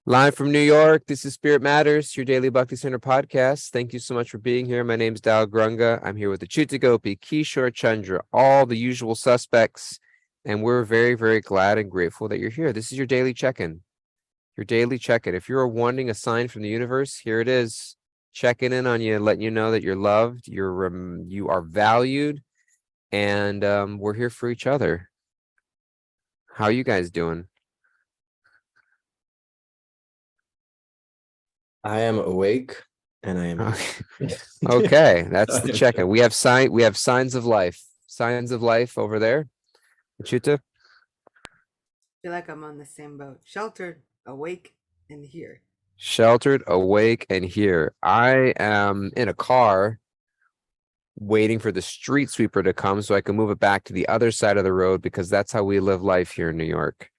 Live from New York, this is Spirit Matters, your daily Bhakti Center podcast. Thank you so much for being here. My name's Dal Grunga. I'm here with the Chutagopi, Kishore Chandra, all the usual suspects, and we're very, very glad and grateful that you're here. This is your daily check-in. Your daily check-in. If you're wanting a sign from the universe, here it is. Checking in on you, letting you know that you're loved, you are valued, and we're here for each other. How are you guys doing? I am awake and I am Okay. Okay, that's the check-in. We have signs of life. Signs of life over there. Chuta? I feel like I'm on the same boat. Sheltered, awake, and here. Sheltered, awake, and here. I am in a car waiting for the street sweeper to come so I can move it back to the other side of the road because that's how we live life here in New York.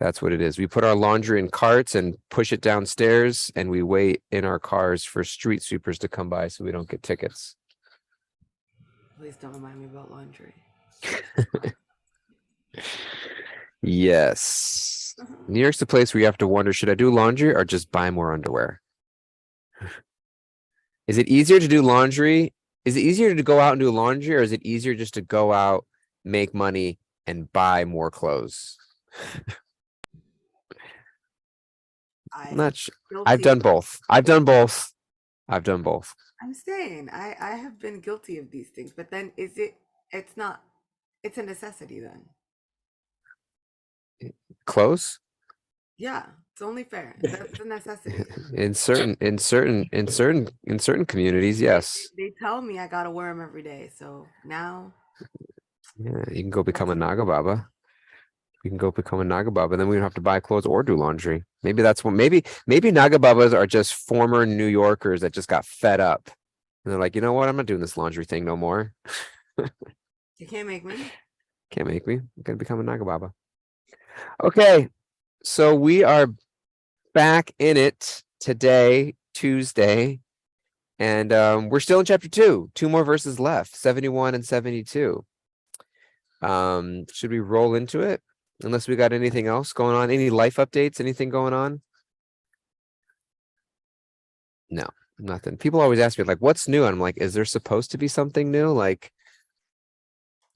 That's what it is. We put our laundry in carts and push it downstairs, and we wait in our cars for street sweepers to come by so we don't get tickets. Please don't remind me about laundry. Yes. New York's the place where you have to wonder, should I do laundry or just buy more underwear? Is it easier to do laundry? Is it easier to go out and do laundry, or is it easier just to go out, make money, and buy more clothes? I'm not sure. I've done both. I've done both. I'm saying I have been guilty of these things, but then it's not, it's a necessity then. Clothes? Yeah, it's only fair. That's a necessity. In certain communities, yes. They tell me I gotta wear them every day, so now. Yeah, you can go become a Naga Baba. You can go become a Naga Baba, then we don't have to buy clothes or do laundry. Maybe that's what. Maybe Naga Babas are just former New Yorkers that just got fed up, and they're like, you know what? I'm not doing this laundry thing no more. You can't make me. Can't make me. I'm gonna become a Naga Baba. Okay, so we are back in it today, Tuesday, and we're still in chapter 2. 2 more verses left, 71 and 72. Should we roll into it? Unless we got anything else going on, any life updates, anything going on? No, nothing. People always ask me, like, what's new? And I'm like, is there supposed to be something new? Like,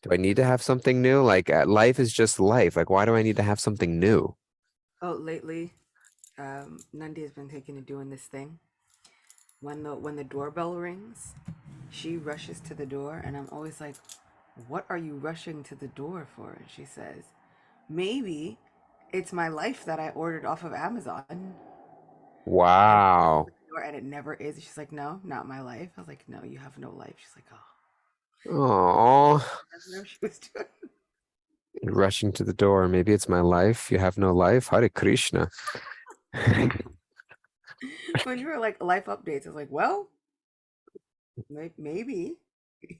do I need to have something new? Like, life is just life. Like, why do I need to have something new? Oh, lately, Nandi has been taking to doing this thing. When the doorbell rings, she rushes to the door, and I'm always like, "What are you rushing to the door for?" And she says, "Maybe it's my life that I ordered off of Amazon." Wow. And it never is. She's like, "No, not my life." I was like, "No, you have no life." She's like, "Oh." Oh. I didn't know she was doing. Rushing to the door. Maybe it's my life. You have no life. Hare Krishna. When you were like life updates, I was like, "Well, maybe."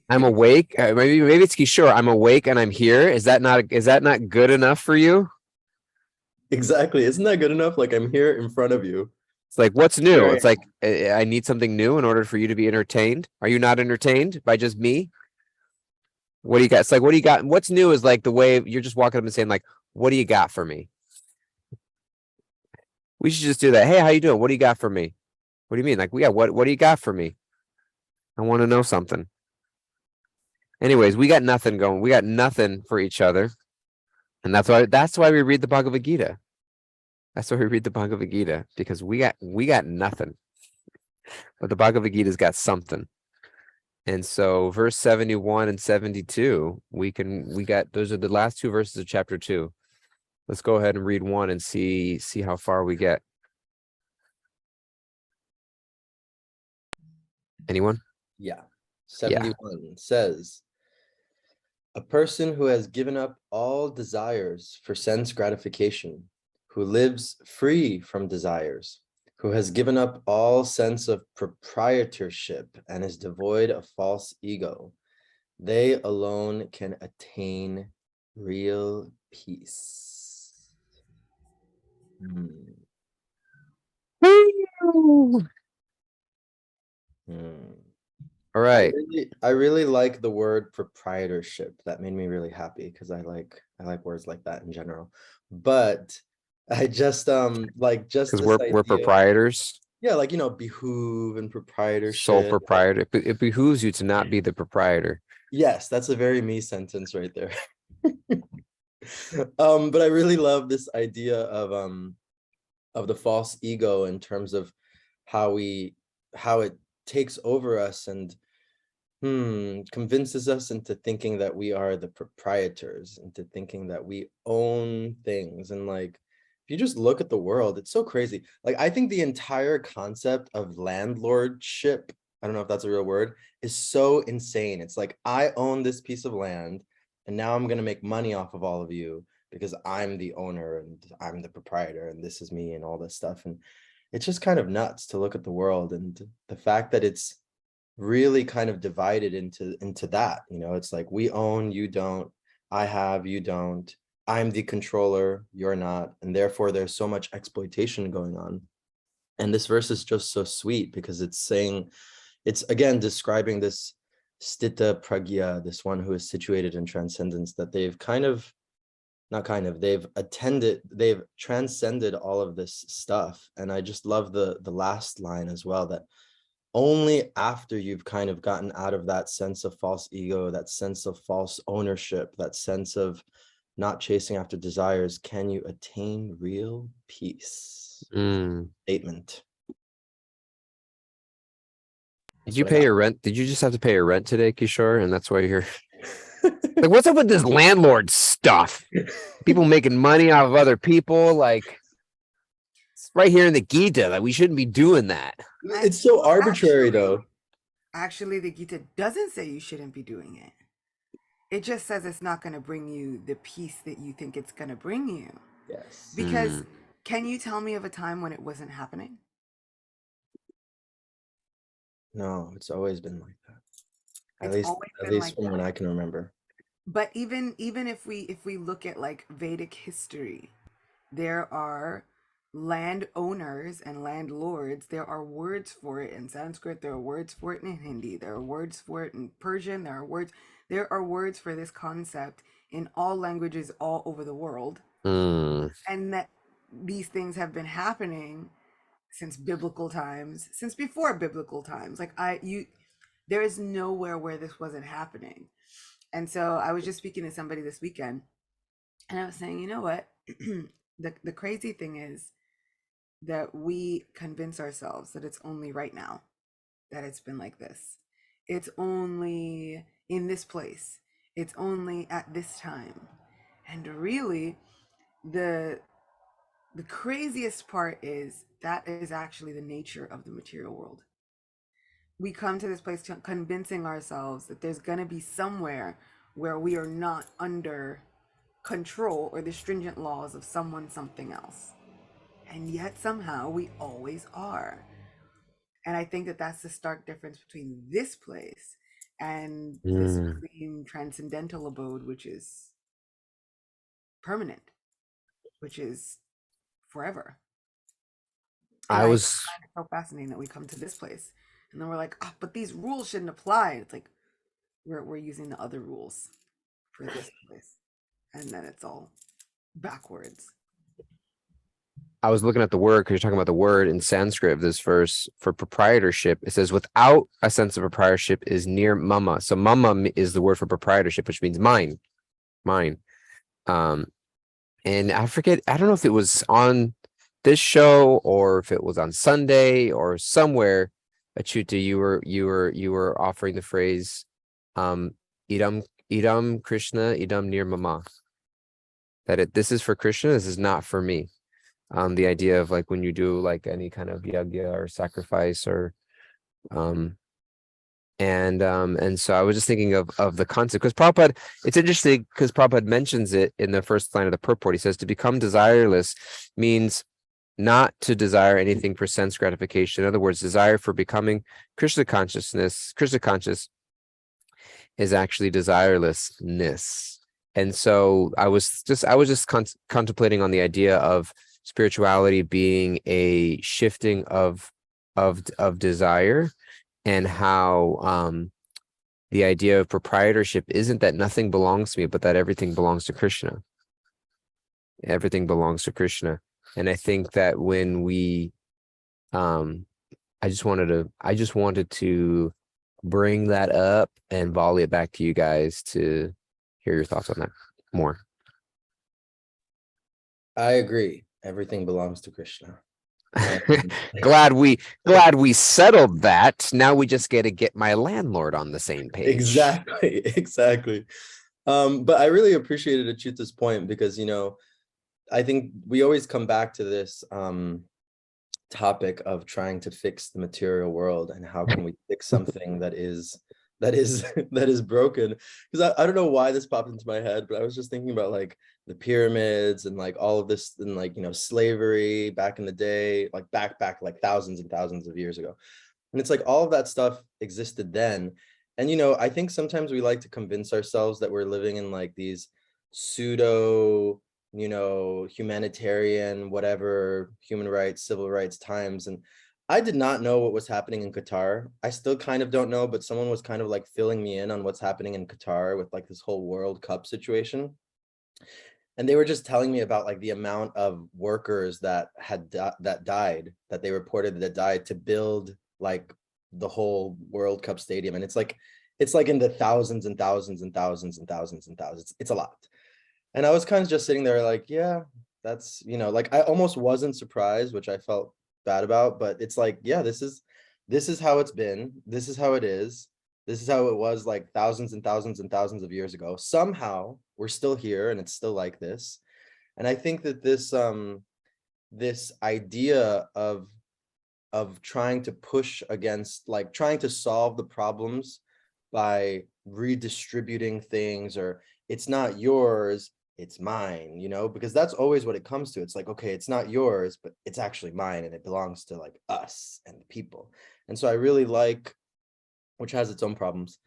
I'm awake. Maybe it's Kishore. I'm awake and I'm here. Is that not good enough for you? Exactly. Isn't that good enough? Like, I'm here in front of you. It's like, what's new? Here I It's like, I need something new in order for you to be entertained. Are you not entertained by just me? What do you got? It's like, what do you got? What's new is like the way you're just walking up and saying, like, what do you got for me? We should just do that. Hey, how you doing? What do you got for me? What do you mean? Like, yeah, what do you got for me? I want to know something. Anyways, we got nothing going. We got nothing for each other. And that's why we read the Bhagavad Gita. That's why we read the Bhagavad Gita, because we got nothing. But the Bhagavad Gita's got something. And so verse 71 and 72, we got those are the last 2 verses of chapter 2. Let's go ahead and read 1 and see how far we get. Anyone? Yeah. 71 says, a person who has given up all desires for sense gratification, who lives free from desires, who has given up all sense of proprietorship and is devoid of false ego, they alone can attain real peace. All right. I really like the word proprietorship. That made me really happy because I like words like that in general. But I just like just Because this we're idea. proprietors, Yeah, like behoove and sole proprietorship. proprietor. It behooves you to not be the proprietor. Yes, that's a very me sentence right there. But I really love this idea of the false ego in terms of how it takes over us and convinces us into thinking that we are the proprietors, into thinking that we own things. And like, if you just look at the world, it's so crazy. Like, I think the entire concept of landlordship, I don't know if that's a real word, is so insane. It's like, I own this piece of land and now I'm going to make money off of all of you because I'm the owner and I'm the proprietor and this is me and all this stuff. And it's just kind of nuts to look at the world and the fact that it's really kind of divided into that. It's like, we own, you don't, I have, you don't, I'm the controller, you're not, and therefore there's so much exploitation going on. And this verse is just so sweet because it's again describing this stita pragya, this one who is situated in transcendence, that they've they've transcended all of this stuff. And I just love the last line as well, that only after you've kind of gotten out of that sense of false ego, that sense of false ownership, that sense of not chasing after desires, can you attain real peace. Statement. Did you pay your rent? Did you just have to pay your rent today, Kishore? And that's why you're here. Like, Like, what's up with this landlord stuff? People making money off of other people. Like, it's right here in the Gita. Like, we shouldn't be doing that. it's so arbitrary, though. Actually, the Gita doesn't say you shouldn't be doing it. It just says it's not going to bring you the peace that you think it's going to bring you. Yes. Because can you tell me of a time when it wasn't happening? No, it's always been like that. At least from when I can remember. But even if we look at like Vedic history, there are landowners and landlords. There are words for it in Sanskrit. There are words for it in Hindi. There are words for it in Persian. There are words for this concept in all languages all over the world. And that these things have been happening since biblical times, since before biblical times. Like there is nowhere where this wasn't happening. And so I was just speaking to somebody this weekend and I was saying, you know what? The crazy thing is that we convince ourselves that it's only right now that it's been like this. It's only in this place. It's only at this time. And really, the craziest part is that is actually the nature of the material world. We come to this place convincing ourselves that there's going to be somewhere where we are not under control or the stringent laws of someone, something else. And yet somehow we always are. And I think that that's the stark difference between this place and the supreme transcendental abode, which is permanent, which is forever. And I find it so fascinating that we come to this place and then we're like, oh, but these rules shouldn't apply. It's like we're using the other rules for this place, and then it's all backwards. I was looking at the word because you're talking about the word in Sanskrit of this verse for proprietorship. It says without a sense of proprietorship is near mama. So mama is the word for proprietorship, which means mine. And I forget, I don't know if it was on this show or if it was on Sunday or somewhere, Achyuta, you were offering the phrase idam Krishna, idam near mama. That this is for Krishna, this is not for me. The idea of like when you do like any kind of yagya or sacrifice or and so I was just thinking of the concept because Prabhupada, it's interesting because Prabhupada mentions it in the first line of the purport. He says to become desireless means not to desire anything for sense gratification. In other words, desire for becoming Krishna conscious is actually desirelessness. And so I was just contemplating on the idea of spirituality being a shifting of desire, and how the idea of proprietorship isn't that nothing belongs to me, but that everything belongs to Krishna. Everything belongs to Krishna. And I think that when we, I just wanted to bring that up and volley it back to you guys to hear your thoughts on that more. I agree. Everything belongs to Krishna. glad we settled that. Now we just get to get my landlord on the same page. Exactly. But I really appreciated Achuta's point because, I think we always come back to this topic of trying to fix the material world and how can we fix something that is that is broken. Because I don't know why this popped into my head, but I was just thinking about like the pyramids and like all of this and like slavery back in the day, like back like thousands and thousands of years ago. And it's like all of that stuff existed then. And I think sometimes we like to convince ourselves that we're living in like these pseudo humanitarian, whatever, human rights, civil rights times. And I did not know what was happening in Qatar. I still kind of don't know, but someone was kind of like filling me in on what's happening in Qatar with like this whole World Cup situation. And they were just telling me about like the amount of workers that died, that they reported that died to build like the whole World Cup stadium. And it's like in the thousands and thousands and thousands and thousands and thousands. It's a lot. And I was kind of just sitting there like, yeah, that's, like I almost wasn't surprised, which I felt bad about, but it's like, yeah, this is how it's been. This is how it is. This is how it was like thousands and thousands and thousands of years ago. Somehow we're still here and it's still like this. And I think that this idea of trying to push against, like trying to solve the problems by redistributing things, or it's not yours, it's mine, because that's always what it comes to. It's like, okay, it's not yours, but it's actually mine and it belongs to like us and the people. And so I really like, which has its own problems,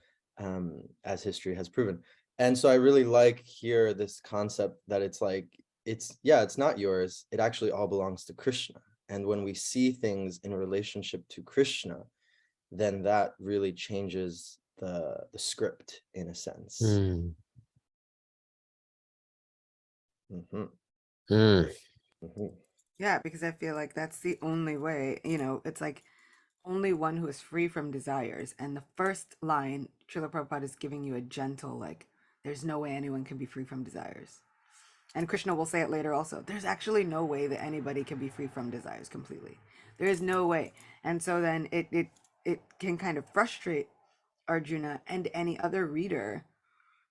as history has proven. And so I really like here this concept that it's like, it's not yours, it actually all belongs to Krishna. And when we see things in relationship to Krishna, then that really changes the script in a sense. Mm. Mm-hmm. Mm. Mm-hmm. Yeah, because I feel like that's the only way, it's like only one who is free from desires. And the first line, Srila Prabhupada is giving you a gentle, like, there's no way anyone can be free from desires. And Krishna will say it later also. There's actually no way that anybody can be free from desires completely. There is no way. And so then it can kind of frustrate Arjuna and any other reader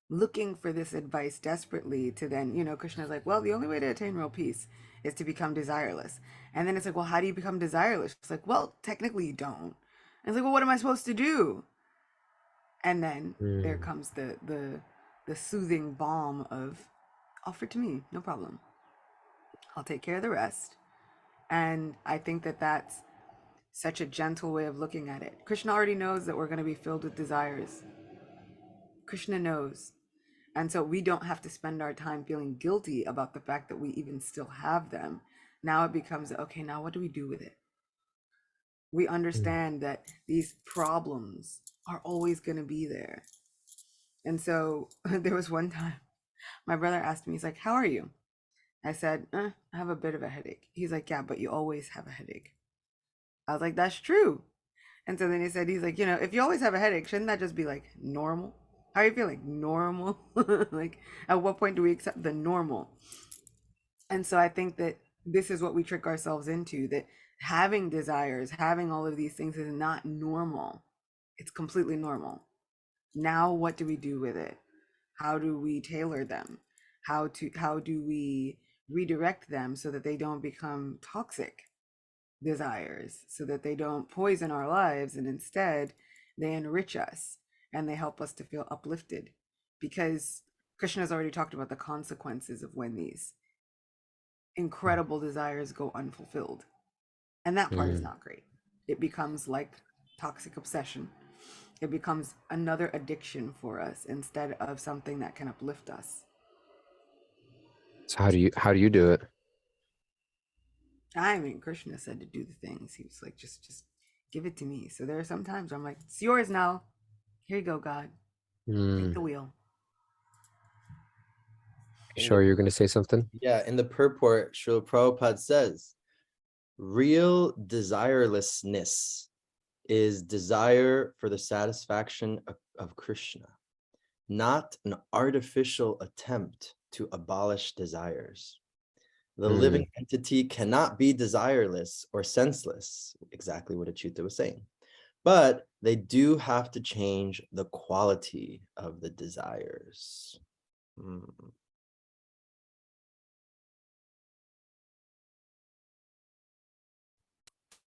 looking for this advice desperately to then, Krishna's like, well, the only way to attain real peace is to become desireless. And then it's like, well, how do you become desireless? It's like, well, technically you don't. And it's like, well, what am I supposed to do? And then there comes the soothing balm of, offer to me, no problem. I'll take care of the rest. And I think that that's such a gentle way of looking at it. Krishna already knows that we're going to be filled with desires. Krishna knows. And so we don't have to spend our time feeling guilty about the fact that we even still have them. Now it becomes, okay, now what do we do with it? We understand that these problems are always going to be there. And so there was one time my brother asked me, he's like, how are you? I said, I have a bit of a headache. He's like, yeah, but you always have a headache. I was like, that's true. And so then he's like, if you always have a headache, shouldn't that just be like normal? How are you feeling? Normal? Like, at what point do we accept the normal? And so I think that this is what we trick ourselves into, that having desires, having all of these things is not normal. It's completely normal. Now, what do we do with it? How do we tailor them? How do we redirect them so that they don't become toxic desires, so that they don't poison our lives, and instead they enrich us and they help us to feel uplifted? Because Krishna has already talked about the consequences of when these incredible desires go unfulfilled. And that part is not great. It becomes like toxic obsession. It becomes another addiction for us instead of something that can uplift us. So how do you do it? I mean, Krishna said to do the things. He was like, just give it to me. So there are some times I'm like, it's yours now. Here you go, God. Take the wheel. Sure, you're going to say something? Yeah, in the purport, Srila Prabhupada says, real desirelessness is desire for the satisfaction of Krishna, not an artificial attempt to abolish desires. The living entity cannot be desireless or senseless, exactly what Achyuta was saying. But they do have to change the quality of the desires.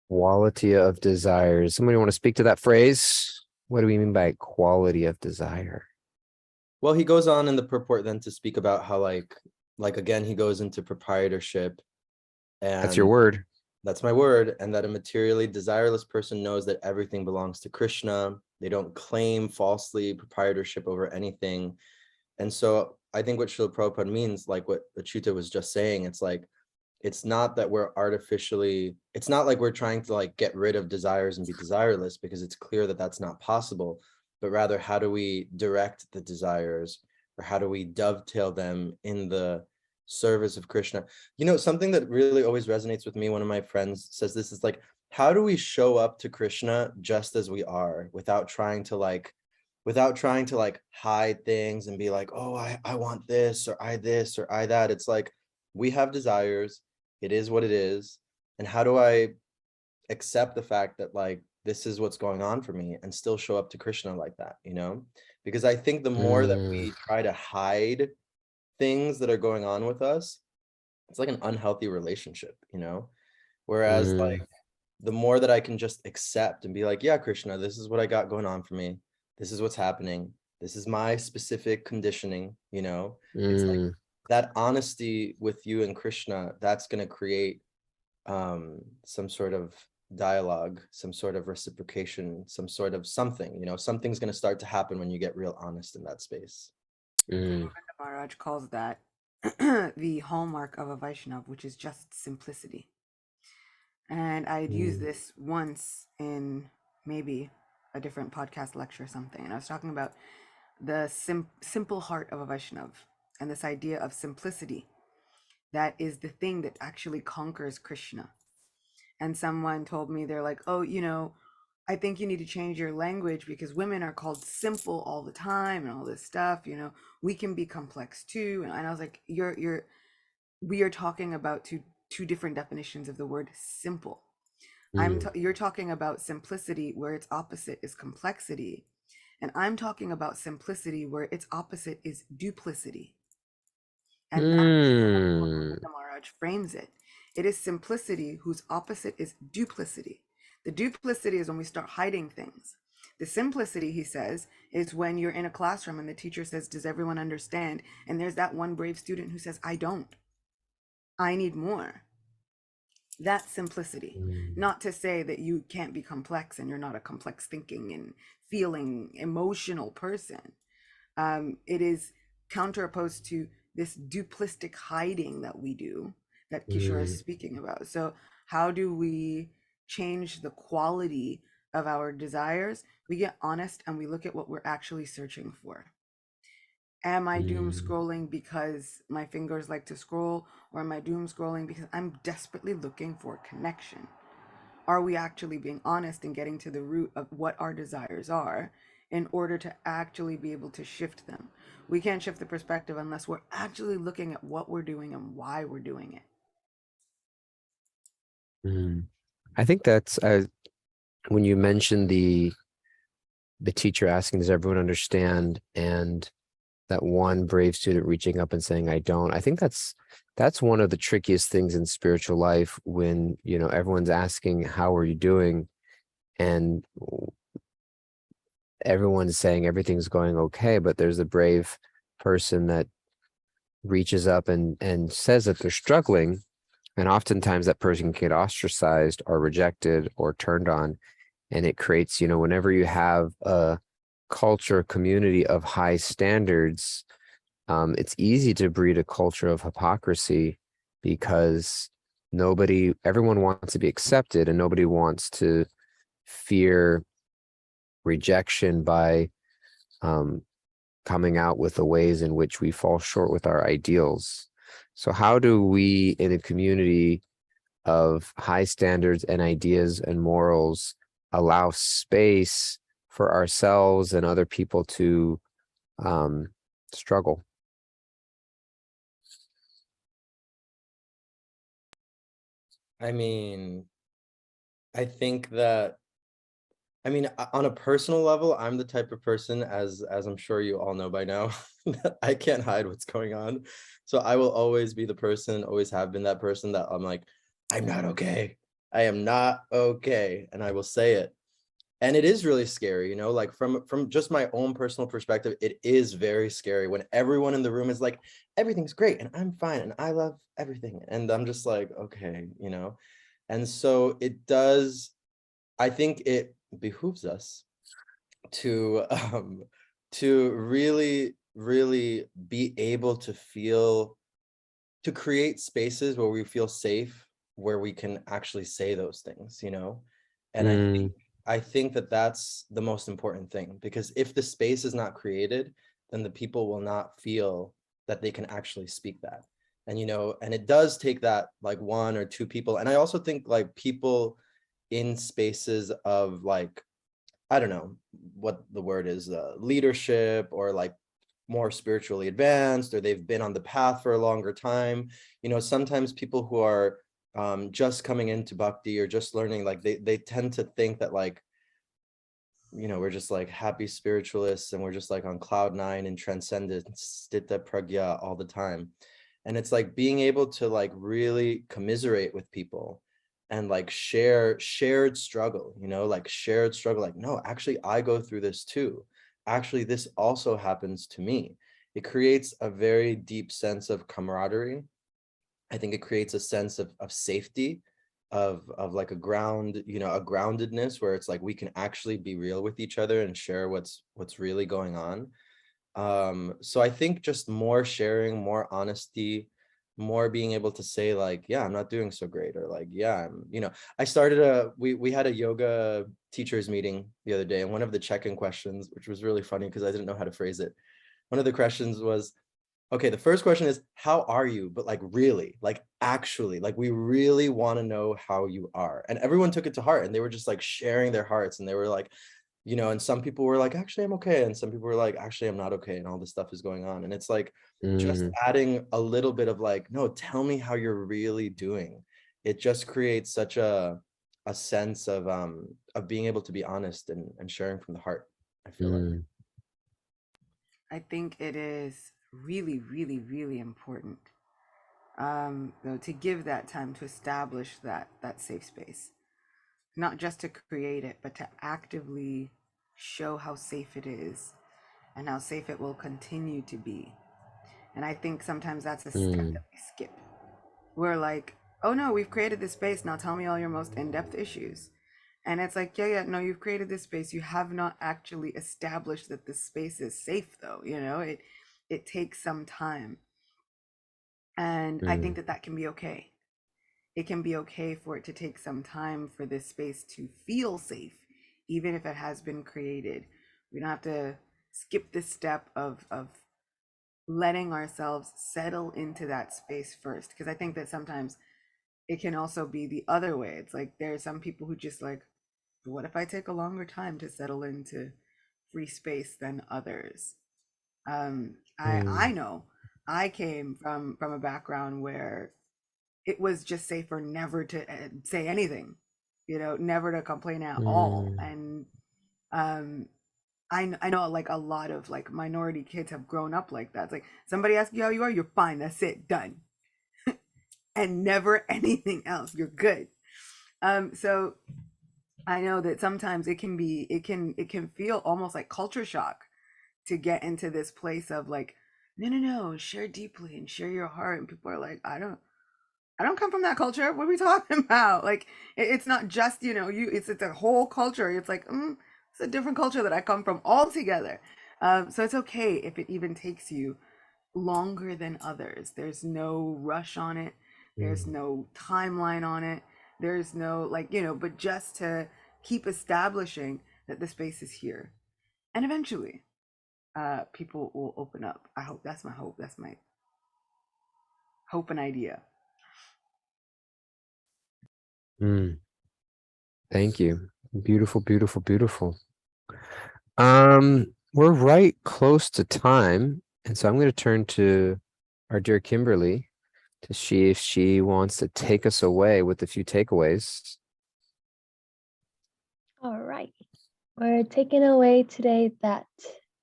Quality of desires. Somebody want to speak to that phrase? What do we mean by quality of desire? Well, he goes on in the purport then to speak about how like again, he goes into proprietorship. And That's your word. that's my word. And that a materially desireless person knows that everything belongs to Krishna. They don't claim falsely proprietorship over anything. And so I think what Srila Prabhupada means, like what Achyuta was just saying, it's like, it's not that we're artificially, it's not like we're trying to like get rid of desires and be desireless, because it's clear that that's not possible, but rather how do we direct the desires, or how do we dovetail them in the service of Krishna? You know, something that really always resonates with me, one of my friends says this, is like, how do we show up to Krishna just as we are without trying to like hide things and be like, oh, I want this or I that. It's like, we have desires, it is what it is. And how do I accept the fact that like, this is what's going on for me and still show up to Krishna like that, you know? Because I think the more that we try to hide things that are going on with us, it's like an unhealthy relationship, you know? Whereas like, the more that I can just accept and be like, yeah, Krishna, this is what I got going on for me. This is what's happening. This is my specific conditioning, you know? It's like that honesty with you and Krishna, that's going to create some sort of dialogue, some sort of reciprocation, some sort of something, you know, something's going to start to happen when you get real honest in that space. Maharaj calls that the hallmark of a Vaishnav, which is just simplicity. And I'd used this once in maybe a different podcast lecture or something. And I was talking about the simple heart of a Vaishnav and this idea of simplicity. That is the thing that actually conquers Krishna. And someone told me, they're like, oh, you know, I think you need to change your language because women are called simple all the time and all this stuff. You know, we can be complex too. And I was like, we are talking about two different definitions of the word simple. You're talking about simplicity where its opposite is complexity, and I'm talking about simplicity where its opposite is duplicity. And that's how the Maharaj frames it. It is simplicity whose opposite is duplicity. The duplicity is when we start hiding things. The simplicity, he says, is when you're in a classroom and the teacher says, does everyone understand? And there's that one brave student who says, I don't. I need more. That's simplicity. Not to say that you can't be complex and you're not a complex thinking and feeling emotional person. It is counteropposed to this duplistic hiding that we do that Kishore is speaking about. So how do we change the quality of our desires? We get honest and we look at what we're actually searching for. Am I doom scrolling because my fingers like to scroll, or am I doom scrolling because I'm desperately looking for connection? Are we actually being honest and getting to the root of what our desires are in order to actually be able to shift them? We can't shift the perspective unless we're actually looking at what we're doing and why we're doing it. I think that's when you mentioned the teacher asking, does everyone understand? And that one brave student reaching up and saying, I don't. I think that's one of the trickiest things in spiritual life, when, you know, everyone's asking, how are you doing? And everyone's saying everything's going okay, but there's a brave person that reaches up and says that they're struggling. And oftentimes that person can get ostracized or rejected or turned on. And it creates, you know, whenever you have a culture, community of high standards, it's easy to breed a culture of hypocrisy, because everyone wants to be accepted and nobody wants to fear rejection by coming out with the ways in which we fall short with our ideals. So how do we in a community of high standards and ideas and morals allow space for ourselves and other people to struggle? I mean, I think that, on a personal level, I'm the type of person, as I'm sure you all know by now, that I can't hide what's going on. So I will always be the person, always have been that person that I'm like, I'm not okay. I am not okay. And I will say it. And it is really scary, like from just my own personal perspective, it is very scary when everyone in the room is like, everything's great and I'm fine and I love everything. And I'm just like, okay. And so it does, I think it behooves us to to really be able to feel, to create spaces where we feel safe, where we can actually say those things. And I think that that's the most important thing, because if the space is not created, then the people will not feel that they can actually speak that. And it does take that like one or two people. And I also think like people in spaces of like, I don't know what the word is, leadership, or like more spiritually advanced, or they've been on the path for a longer time. Sometimes people who are just coming into bhakti or just learning, like they tend to think that like, we're just like happy spiritualists and we're just like on cloud nine and transcendence, stita pragya all the time. And it's like being able to like really commiserate with people and like shared struggle, like shared struggle, like, no, actually I go through this too. Actually, this also happens to me. It creates a very deep sense of camaraderie. I think it creates a sense of safety, of like a ground, a groundedness where it's like we can actually be real with each other and share what's really going on. So I think just more sharing, more honesty, more being able to say like, yeah, I'm not doing so great, or like, yeah, I started we had a yoga teachers meeting the other day, and one of the check-in questions, which was really funny because I didn't know how to phrase it. One of the questions was, okay, the first question is, how are you? But like, really, like, actually, like, we really want to know how you are. And everyone took it to heart, and they were just like sharing their hearts. And they were like, and some people were like, actually, I'm okay. And some people were like, actually, I'm not okay. And all this stuff is going on. And it's like, just adding a little bit of like, no, tell me how you're really doing. It just creates such a sense of being able to be honest and sharing from the heart, I feel like. I think it is really, really, really important, though, to give that time to establish that safe space, not just to create it, but to actively show how safe it is and how safe it will continue to be. And I think sometimes that's a step that we skip. We're like, oh no, we've created this space. Now tell me all your most in depth issues. And it's like, yeah, yeah, no, you've created this space. You have not actually established that this space is safe, though. It takes some time. And I think that can be okay. It can be okay for it to take some time for this space to feel safe, even if it has been created. We don't have to skip this step of letting ourselves settle into that space first. Because I think that sometimes it can also be the other way. It's like there are some people who just like, what if I take a longer time to settle into free space than others? I know I came from a background where it was just safer never to say anything, never to complain at all. And um, I know like a lot of like minority kids have grown up like that. It's like somebody asks you how you are, you're fine. That's it, done, and never anything else. You're good. So I know that sometimes it can feel almost like culture shock to get into this place of like, no, no, no, share deeply and share your heart. And people are like, I don't come from that culture. What are we talking about? Like, it's not just, it's a whole culture. It's like, it's a different culture that I come from altogether. So it's okay if it even takes you longer than others. There's no rush on it. There's no timeline on it. There's no like, but just to keep establishing that the space is here. And eventually, people will open up. I hope. That's my hope. That's my hope and idea. Mm, thank you. Beautiful, beautiful, beautiful. We're right close to time, and so I'm going to turn to our dear Kimberly to see if she wants to take us away with a few takeaways. All right. We're taking away today that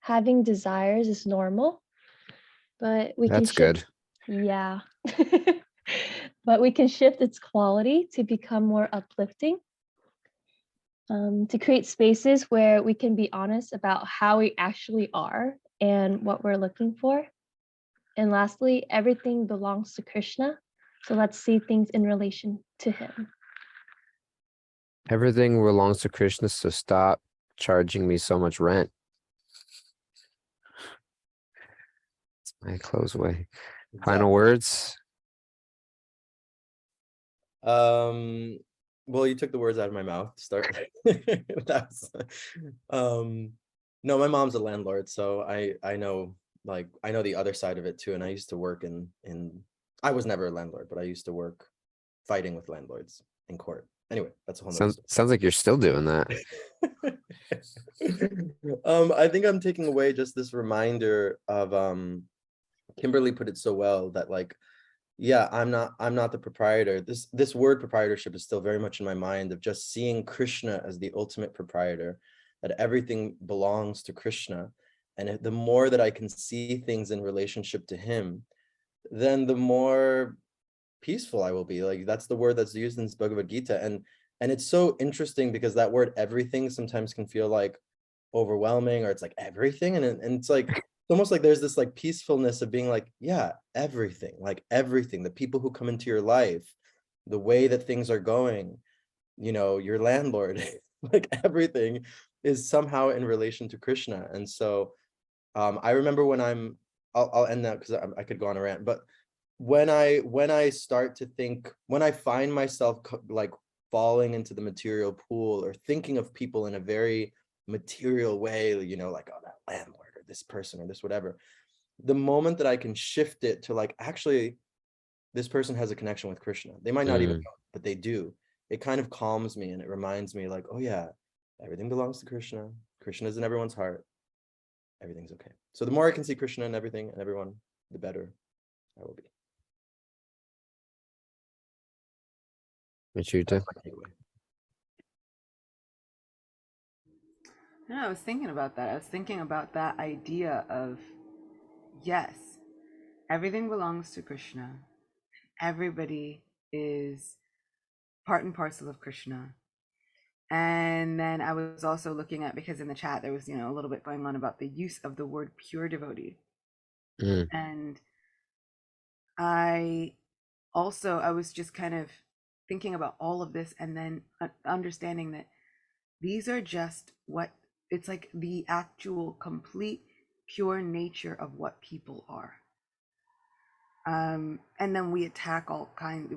having desires is normal, but we can That's shift. good. Yeah. But we can shift its quality to become more uplifting, to create spaces where we can be honest about how we actually are and what we're looking for. And lastly, everything belongs to Krishna. So let's see things in relation to him. Everything belongs to Krishna, so stop charging me so much rent. It's my close way. Final words. Well, you took the words out of my mouth to start. That's no, my mom's a landlord, so I know, like, I know the other side of it too. And I used to work in I was never a landlord, but I used to work fighting with landlords in court. Anyway, that's a whole nother Sounds like you're still doing that. I think I'm taking away just this reminder of Kimberly put it so well that, like, yeah, I'm not the proprietor. This word proprietorship is still very much in my mind, of just seeing Krishna as the ultimate proprietor, that everything belongs to Krishna. And the more that I can see things in relationship to him, then the more peaceful I will be. Like, that's the word that's used in this Bhagavad Gita. And it's so interesting because that word everything sometimes can feel like overwhelming, or it's like everything. And it's like almost like there's this like peacefulness of being like, yeah, everything, like everything, the people who come into your life, the way that things are going, your landlord, like everything is somehow in relation to Krishna. And so I remember when I'll end that because I could go on a rant, but when I start to think, when I find myself like falling into the material pool, or thinking of people in a very material way, like, oh, that landlord or this person or this whatever, the moment that I can shift it to like, actually, this person has a connection with Krishna. They might not even know, but they do. It kind of calms me, and it reminds me, like, oh yeah, everything belongs to Krishna. Krishna is in everyone's heart. Everything's okay. So the more I can see Krishna in everything and everyone, the better I will be. Machuta. No, I was thinking about that. I was thinking about that idea of, yes, everything belongs to Krishna. Everybody is part and parcel of Krishna. And then I was also looking at, because in the chat there was, a little bit going on about the use of the word pure devotee. And I was just kind of thinking about all of this, and then understanding that these are just what it's like, the actual complete pure nature of what people are. And then we attach all kind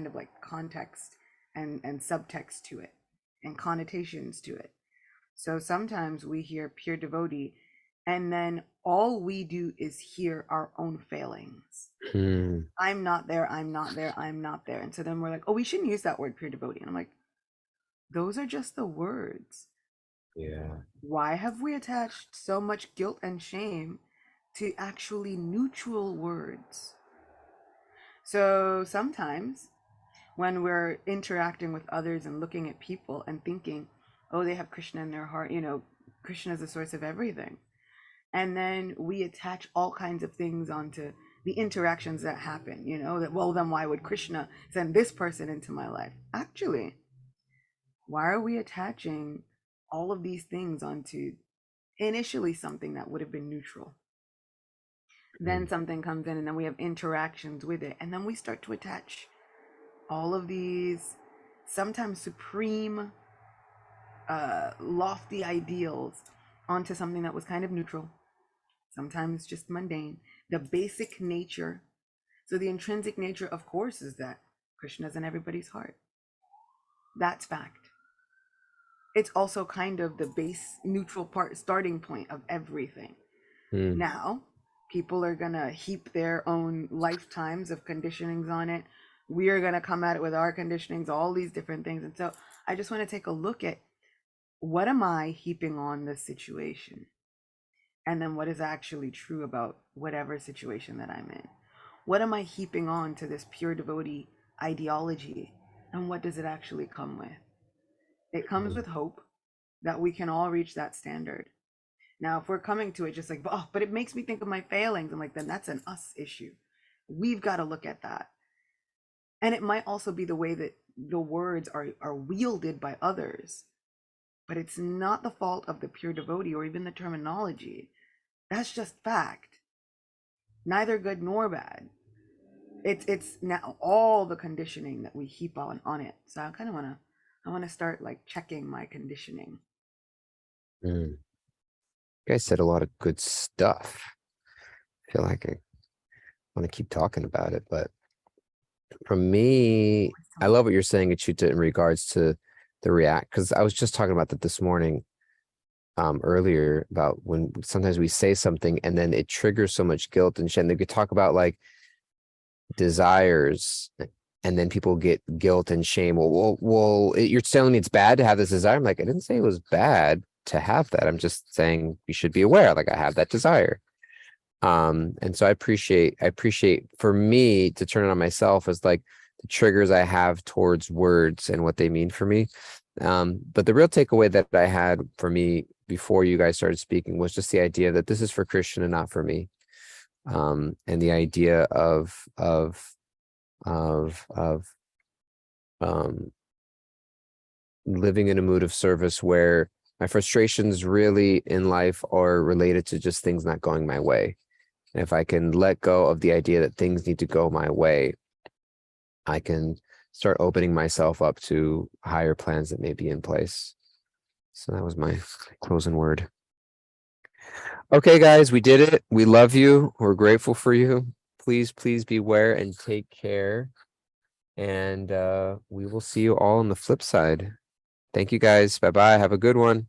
of like context and subtext to it and connotations to it. So sometimes we hear pure devotee, and then all we do is hear our own failings. I'm not there, I'm not there, I'm not there. And so then we're like, oh, we shouldn't use that word pure devotee. And I'm like, those are just the words. Yeah. Why have we attached so much guilt and shame to actually neutral words? So sometimes when we're interacting with others and looking at people and thinking, oh, they have Krishna in their heart, Krishna is the source of everything. And then we attach all kinds of things onto the interactions that happen, that, well, then why would Krishna send this person into my life? Actually, why are we attaching all of these things onto initially something that would have been neutral? Then something comes in, and then we have interactions with it, and then we start to attach all of these sometimes supreme lofty ideals onto something that was kind of neutral, sometimes just mundane. The basic nature, so the intrinsic nature, of course, is that Krishna's in everybody's heart. That's fact. It's also kind of the base neutral part, starting point of everything. Mm. Now, people are going to heap their own lifetimes of conditionings on it. We are going to come at it with our conditionings, all these different things. And so I just want to take a look at, what am I heaping on this situation? And then what is actually true about whatever situation that I'm in? What am I heaping on to this pure devotee ideology? And what does it actually come with? It comes with hope that we can all reach that standard. Now, if we're coming to it just like, oh, but it makes me think of my failings, I'm like, then that's an us issue. We've got to look at that. And it might also be the way that the words are wielded by others, but it's not the fault of the pure devotee or even the terminology. That's just fact. Neither good nor bad. It's now all the conditioning that we heap on it. So I kind of want to start like checking my conditioning. Mm. You guys said a lot of good stuff. I feel like I want to keep talking about it, but for me, I love what you're saying, Achuta, in regards to the react, because I was just talking about that this morning, earlier, about when sometimes we say something and then it triggers so much guilt and shame. They could talk about like desires, and then people get guilt and shame. You're telling me it's bad to have this desire. I'm like, I didn't say it was bad to have that. I'm just saying you should be aware, like, I have that desire. And so I appreciate for me to turn it on myself as like the triggers I have towards words and what they mean for me. But the real takeaway that I had for me before you guys started speaking was just the idea that this is for Krishna and not for me. And the idea of living in a mood of service where my frustrations really in life are related to just things not going my way. And if I can let go of the idea that things need to go my way, I can start opening myself up to higher plans that may be in place. So that was my closing word. Okay, guys, we did it. We love you. We're grateful for you. Please beware and take care. And we will see you all on the flip side. Thank you, guys. Bye-bye. Have a good one.